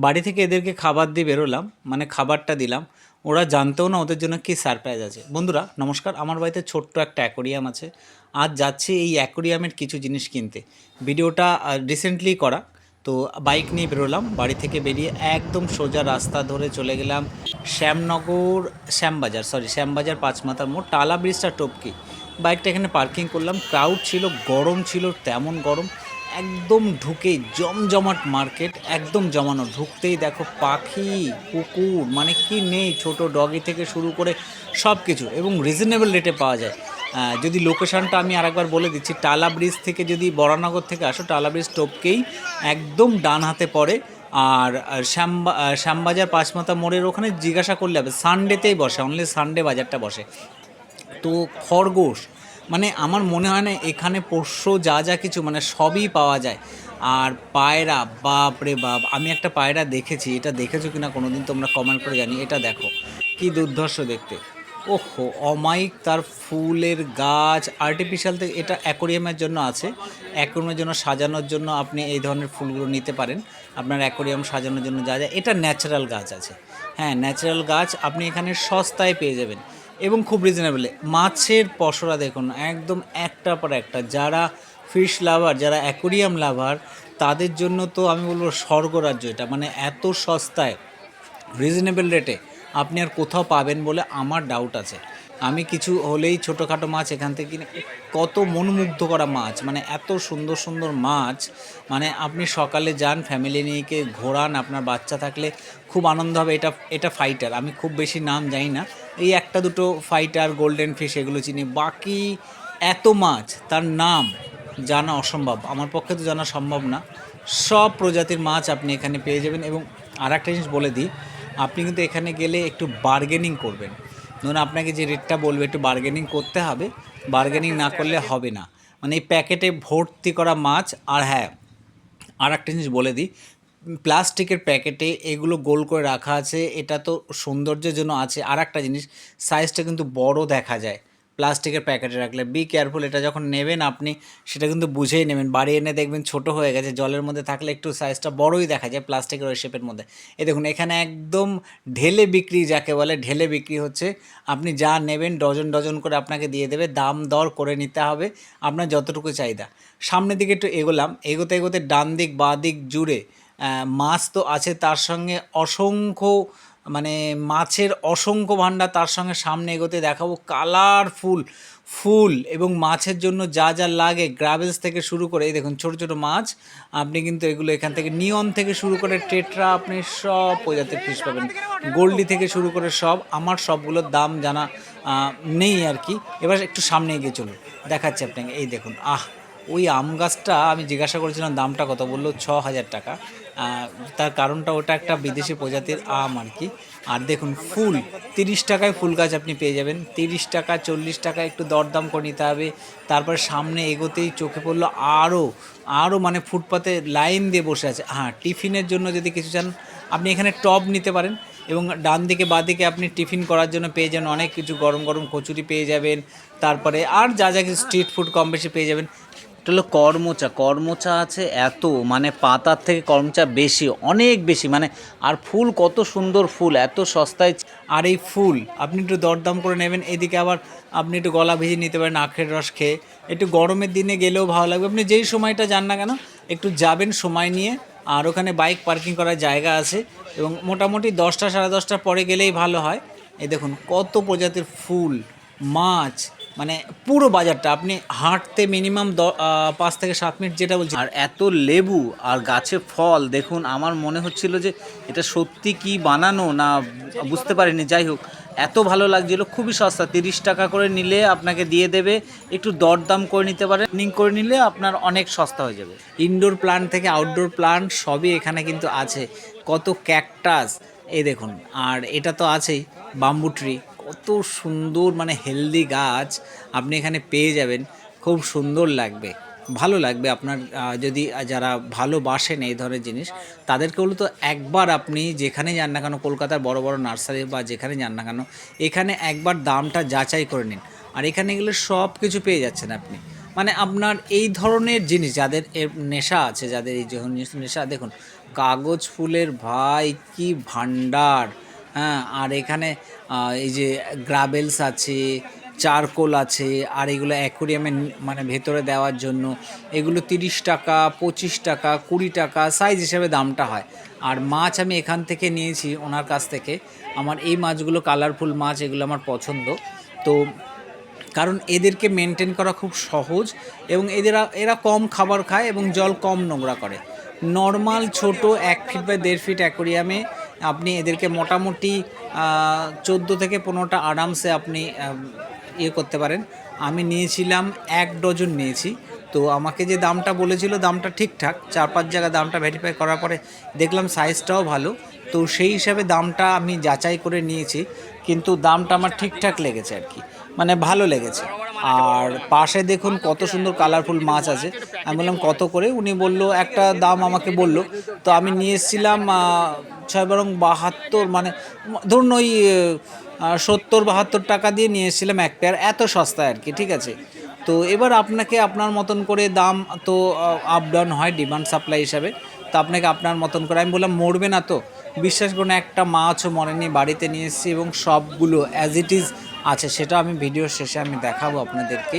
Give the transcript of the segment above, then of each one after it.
বাড়ি থেকে এদেরকে খাবার দিয়ে বেরোলাম, মানে খাবারটা দিলাম, ওরা জানতেও না ওদের জন্য কী সারপ্রাইজ আছে। বন্ধুরা নমস্কার, আমার বাড়িতে ছোট্ট একটা অ্যাকোরিয়াম আছে। আজ যাচ্ছি এই অ্যাকোরিয়ামের কিছু জিনিস কিনতে। ভিডিওটা রিসেন্টলি করা। তো বাইক নিয়ে বেরোলাম, বাড়ি থেকে বেরিয়ে একদম সোজা রাস্তা ধরে চলে গেলাম শ্যামনগর, শ্যামবাজার, পাঁচমাথার মোড়, টালা ব্রিজটা টপকি বাইকটা এখানে পার্কিং করলাম। ক্রাউড ছিল, গরম ছিল, তেমন গরম। একদম ঢুকেই জমজমাট মার্কেট, একদম জমানো। ঢুকতেই দেখো পাখি, কুকুর, মানে কি নেই, ছোট ডগি থেকে শুরু করে সব কিছু, এবং রিজনেবল রেটে পাওয়া যায়। যদি লোকেশানটা আমি আরেকবার বলে দিচ্ছি, টালা ব্রিজ থেকে যদি বরানগর থেকে আসো, টালা ব্রিজ টপকেই একদম ডান হাতে পড়ে। আর শ্যামবাজার পাঁচমাথা মোড়ের ওখানে জিজ্ঞাসা করলে হবে, সানডেতেই বসে, অনলি সানডে বাজারটা বসে। তো খরগোশ, মানে আমার মনে হয় না এখানে পোষ্য যা যা কিছু মানে সবই পাওয়া যায়। আর পায়রা, বাপ রে বাপ, আমি একটা পায়রা দেখেছি, এটা দেখেছো কিনা কোনো দিন তোমরা কমেন্ট করে জানি। এটা দেখো কি দুর্ধর্ষ দেখতে। ওহো, অমায়িক তার ফুলের গাছ, আর্টিফিশিয়াল থেকে, এটা অ্যাকোরিয়ামের জন্য আছে। অ্যাকোরিয়ামের জন্য সাজানোর জন্য আপনি এই ধরনের ফুলগুলো নিতে পারেন। আপনার অ্যাকোরিয়াম সাজানোর জন্য যা যা, এটা ন্যাচারাল গাছ আছে। হ্যাঁ, ন্যাচারাল গাছ আপনি এখানে সস্তায় পেয়ে যাবেন এবং খুব রিজনেবলে। মাছের পসরা দেখুন, একদম একটার পর একটা। যারা ফিশ লাভার, যারা অ্যাকোরিয়াম লাভার, তাদের জন্য তো আমি বলবো স্বর্গরাজ্য এটা। মানে এত সস্তায়, রিজনেবল রেটে আপনি আর কোথাও পাবেন বলে আমার ডাউট আছে। আমি কিছু হলেই ছোটোখাটো মাছ এখান থেকে কিনে, কত মনোমুগ্ধ করা মাছ, মানে এত সুন্দর সুন্দর মাছ। মানে আপনি সকালে যান, ফ্যামিলি নিয়ে ঘোরান, আপনার বাচ্চা থাকলে খুব আনন্দ হবে। এটা এটা ফাইটার, আমি খুব বেশি নাম জানি না, এই একটা দুটো ফাইটার, গোল্ডেন ফিশ এগুলো চিনি। বাকি এত মাছ, তার নাম জানা অসম্ভব, আমার পক্ষে তো জানা সম্ভব না। সব প্রজাতির মাছ আপনি এখানে পেয়ে যাবেন। এবং আর একটা জিনিস বলে দিই, আপনি কিন্তু এখানে গেলে একটু বার্গেনিং করবেন। ধরুন আপনাকে যে রেটটা বলবে, একটু বার্গেনিং করতে হবে। বার্গেনিং না করলে হবে না। মানে এই প্যাকেটে ভর্তি করা মাছ। আর হ্যাঁ, আর একটা জিনিস বলে দিই, প্লাস্টিকের প্যাকেটে এগুলো গোল করে রাখা আছে, এটা তো সৌন্দর্যের জন্য আছে। আর একটা জিনিস, সাইজটা কিন্তু বড় দেখা যায় প্লাস্টিকের প্যাকেটে রাখলে। বি কেয়ারফুল, এটা যখন নেবেন আপনি সেটা কিন্তু বুঝেই নেবেন। বাড়ি এনে দেখবেন ছোট হয়ে গেছে, জলের মধ্যে থাকলে একটু সাইজটা বড়ই দেখা যায় প্লাস্টিকের ওই শেপের মধ্যে। এই দেখুন, এখানে একদম ঢেলে বিক্রি, যাকে বলে ঢেলে বিক্রি হচ্ছে। আপনি যা নেবেন ডজন ডজন করে আপনাকে দিয়ে দেবে, দাম দর করে নিতে হবে আপনার যতটুকু চাহিদা। সামনের দিকে একটু এগোলাম, এগোতে এগোতে ডান দিক বাঁ দিক জুড়ে মাছ তো আছে, তার সঙ্গে অসংখ্য, মানে মাছের অসংখ্য ভাণ্ডার। তার সঙ্গে সামনে এগোতে দেখাবো কালারফুল ফুল এবং মাছের জন্য যা যা লাগে, গ্রাভেলস থেকে শুরু করে, এই দেখুন ছোটো ছোটো মাছ। আপনি কিন্তু এগুলো এখান থেকে, নিয়ন থেকে শুরু করে টেট্রা, আপনি সব প্রজাতির ফিশ পাবেন। গোল্ডি থেকে শুরু করে সব। আমার সবগুলোর দাম জানা নেই আর কি। এবার একটু সামনে এগিয়ে চলুন, দেখাচ্ছি আপনাকে। এই দেখুন, ওই আম গাছটা আমি জিজ্ঞাসা করেছিলাম দামটা কত, বললো 6,000 টাকা। তার কারণটা ওটা একটা বিদেশি প্রজাতির আম আর কি। আর দেখুন ফুল, 30 টাকায় ফুল গাছ আপনি পেয়ে যাবেন। 30 টাকা, 40 টাকা, একটু দরদাম করে নিতে হবে। তারপরে সামনে এগোতেই চোখে পড়লো আরও আরও, মানে ফুটপাতে লাইন দিয়ে বসে আছে। হ্যাঁ, টিফিনের জন্য যদি কিছু চান আপনি এখানে টব নিতে পারেন। এবং ডান দিকে বাঁ দিকে আপনি টিফিন করার জন্য পেয়ে যাবেন অনেক কিছু, গরম গরম কচুরি পেয়ে যাবেন। তারপরে আর যা যা কিছু স্ট্রিট ফুড কম বেশি পেয়ে যাবেন। এটা হলো করমচা, করমচা আছে এত, মানে পাতার থেকে করমচা বেশি, অনেক বেশি মানে। আর ফুল, কত সুন্দর ফুল, এত সস্তায়। আর এই ফুল আপনি একটু দরদাম করে নেবেন। এদিকে আবার আপনি একটু গলা ভিজিয়ে নিতে পারেন আখের রস খেয়ে। একটু গরমের দিনে গেলেও ভালো লাগবে। আপনি যেই সময়টা যান না কেন একটু যাবেন সময় নিয়ে। আর ওখানে বাইক পার্কিং করার জায়গা আছে, এবং মোটামুটি 10টা সাড়ে 10টার পরে গেলেই ভালো হয়। এই দেখুন কত প্রজাতির ফুল, মাছ, মানে পুরো বাজারটা আপনি হাঁটতে মিনিমাম 5 থেকে 7 মিনিট, যেটা বলছি। আর এত লেবু আর গাছে ফল দেখুন, আমার মনে হচ্ছিল যে এটা সত্যি কি বানানো না, বুঝতে পারিনি। যাই হোক, এত ভালো লাগছিল, খুবই সস্তা। 30 টাকা করে নিলে আপনাকে দিয়ে দেবে। একটু দরদাম করে নিতে পারেন, করে নিলে আপনার অনেক সস্তা হয়ে যাবে। ইনডোর প্লান্ট থেকে আউটডোর প্লান্ট সবই এখানে কিন্তু আছে। কত ক্যাকটাস, এই দেখুন। আর এটা তো আছেই, বাম্বু ট্রি, কত সুন্দর, মানে হেলদি গাছ আপনি এখানে পেয়ে যাবেন। খুব সুন্দর লাগবে, ভালো লাগবে আপনার। যদি যারা ভালোবাসেন এই ধরনের জিনিস, তাদেরকে বলো তো একবার আপনি যেখানে যান না কেন, কলকাতার বড় বড় নার্সারি বা যেখানে যান না কেন, এখানে একবার দামটা যাচাই করে নিন। আর এখানে গেলে সব কিছু পেয়ে যাচ্ছেন আপনি। মানে আপনার এই ধরনের জিনিস যাদের এর নেশা আছে, যাদের এই যখন নেশা, দেখুন কাগজ ফুলের ভাই কি ভান্ডার। হ্যাঁ, আর এখানে এই যে গ্রাবেলস আছে, চারকোল আছে, আর এগুলো অ্যাকোরিয়ামে মানে ভেতরে দেওয়ার জন্য এগুলো 30 টাকা, 25 টাকা, 20 টাকা সাইজ হিসেবে দামটা হয়। আর মাছ আমি এখান থেকে নিয়েছি ওনার কাছ থেকে। আমার এই মাছগুলো কালারফুল মাছ, এগুলো আমার পছন্দ। তো কারণ এদেরকে মেনটেন করা খুব সহজ, এবং এরা কম খাবার খায় এবং জল কম নোংরা করে। নর্মাল ছোট 1 ফিট বাই 1.5 ফিট অ্যাকোরিয়ামে আপনি এদেরকে মোটামুটি 14 থেকে 15টা আরামসে আপনি ইয়ে করতে পারেন। আমি নিয়েছিলাম 1 ডজন নিয়েছি। তো আমাকে যে দামটা বলেছিল দামটা ঠিকঠাক, 4-5 জায়গা দামটা ভেরিফাই করার পরে দেখলাম সাইজটাও ভালো। তো সেই হিসাবে দামটা আমি যাচাই করে নিয়েছি, কিন্তু দামটা আমার ঠিকঠাক লেগেছে আর কি, মানে ভালো লেগেছে। আর পাশে দেখুন কত সুন্দর কালারফুল মাছ আছে। আমি বললাম কত করে, উনি বলল একটা দাম আমাকে বলল। তো আমি নিয়ে এসেছিলাম 6 বরং 72, মানে ধরুন ওই 70-72 টাকা দিয়ে নিয়ে এসেছিলাম এক পেয়ার, এত সস্তায় আর কি, ঠিক আছে। তো এবার আপনাকে আপনার মতন করে দাম তো আপ ডাউন হয় ডিমান্ড সাপ্লাই হিসাবে। তো আপনাকে আপনার মতন করে, আমি বললাম মরবে না তো, বিশ্বাস করুন একটা মাছও মরেনি, বাড়িতে নিয়ে এসেছি এবং সবগুলো অ্যাজ ইট ইজ আছে। সেটা আমি ভিডিওর শেষে আমি দেখাবো আপনাদেরকে,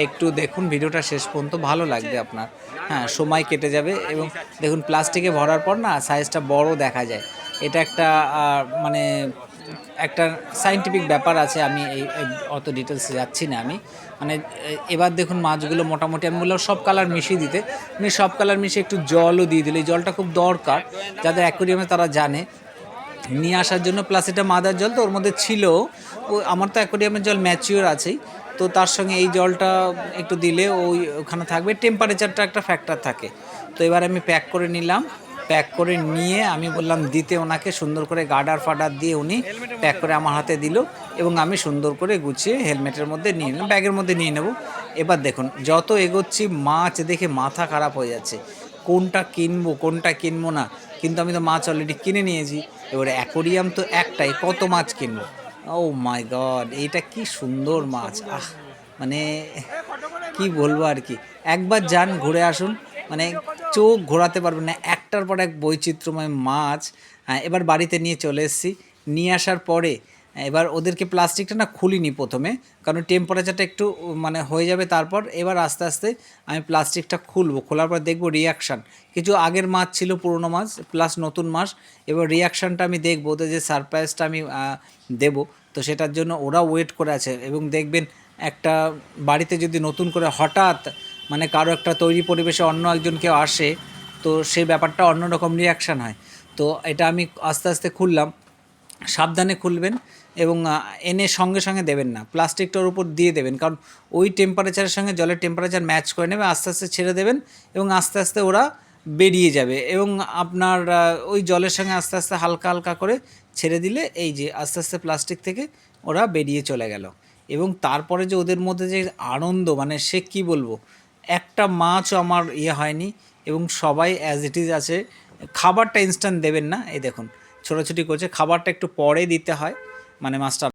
একটু দেখুন ভিডিওটা শেষ পর্যন্ত, ভালো লাগবে আপনার। হ্যাঁ, সময় কেটে যাবে। এবং দেখুন প্লাস্টিকে ভরার পর না সাইজটা বড় দেখা যায়, এটা একটা মানে একটা সায়েন্টিফিক ব্যাপার আছে। আমি অত ডিটেলসে যাচ্ছি না আমি, মানে এবার দেখুন মাছগুলো মোটামুটি আমি বললাম সব কালার মিশিয়ে দিতে, উনি সব কালার মিশিয়ে একটু জলও দিয়ে দিল। এই জলটা খুব দরকার যাদের অ্যাকোরিয়ামে, তারা জানে নিয়ে আসার জন্য। প্লাস এটা মাদার জল, তো ওর মধ্যে ছিল, ও আমার তো অ্যাকোরিয়ামের জল ম্যাচিওর আছেই, তো তার সঙ্গে এই জলটা একটু দিলে ওখানে থাকবে, টেম্পারেচারটা একটা ফ্যাক্টর থাকে। তো এবার আমি প্যাক করে নিলাম, প্যাক করে নিয়ে আমি বললাম দিতে ওনাকে, সুন্দর করে গার্ডার ফাডার দিয়ে উনি প্যাক করে আমার হাতে দিল, এবং আমি সুন্দর করে গুছিয়ে হেলমেটের মধ্যে নিয়ে নিলাম, ব্যাগের মধ্যে নিয়ে নেব। এবার দেখুন যত এগোচ্ছি মাছ দেখে মাথা খারাপ হয়ে যাচ্ছে, কোনটা কিনবো কোনটা কিনবো না। কিন্তু আমি তো মাছ অলরেডি কিনে নিয়েছি, এবারে অ্যাকোরিয়াম তো একটাই, কত মাছ কিনবো। ও মাই গড, এইটা কি সুন্দর মাছ, মানে কি বলবো আর কি। একবার যান ঘুরে আসুন, মানে চোখ ঘোরাতে পারবেন না, একটার পর এক বৈচিত্র্যময় মাছ। এবার বাড়িতে নিয়ে চলে এসেছি, নিয়ে আসার পরে এবার ওদেরকে প্লাস্টিকটা না খুলিনি প্রথমে, কারণ টেম্পারেচারটা একটু মানে হয়ে যাবে, তারপর এবার আস্তে আস্তে আমি প্লাস্টিকটা খুলবো, খোলার পর দেখবো রিয়াকশান। কিছু আগের মাছ ছিল, পুরনো মাছ প্লাস নতুন মাছ, এবার রিয়াকশানটা আমি দেখবো, ওদের যে সারপ্রাইজটা আমি দেবো, তো সেটার জন্য ওরা ওয়েট করে আছে। এবং দেখবেন একটা বাড়িতে যদি নতুন করে হঠাৎ মানে কারো একটা তৈরি পরিবেশে অন্য একজন কেউ আসে, তো সেই ব্যাপারটা অন্যরকম রিয়াকশান হয়। তো এটা আমি আস্তে আস্তে খুললাম, সাবধানে খুলবেন এবং এনে সঙ্গে সঙ্গে দেবেন না, প্লাস্টিকটার উপর দিয়ে দেবেন, কারণ ওই টেম্পারেচারের সঙ্গে জলের টেম্পারেচার ম্যাচ করে নেবে, আস্তে আস্তে ছেড়ে দেবেন এবং আস্তে আস্তে ওরা বেরিয়ে যাবে। এবং আপনার ওই জলের সঙ্গে আস্তে আস্তে হালকা হালকা করে ছেড়ে দিলে এই যে আস্তে আস্তে প্লাস্টিক থেকে ওরা বেরিয়ে চলে গেল। এবং তারপরে যে ওদের মধ্যে যে আনন্দ, মানে সে কি বলবো, একটা মাছও আমার ইয়ে হয়নি, এবং সবাই অ্যাজ ইট ইজ আছে। খাবারটা ইনস্ট্যান্ট দেবেন না, এই দেখুন ছোটাছুটি করছে, খাবারটা একটু পরে দিতে হয়, মানে মাছটা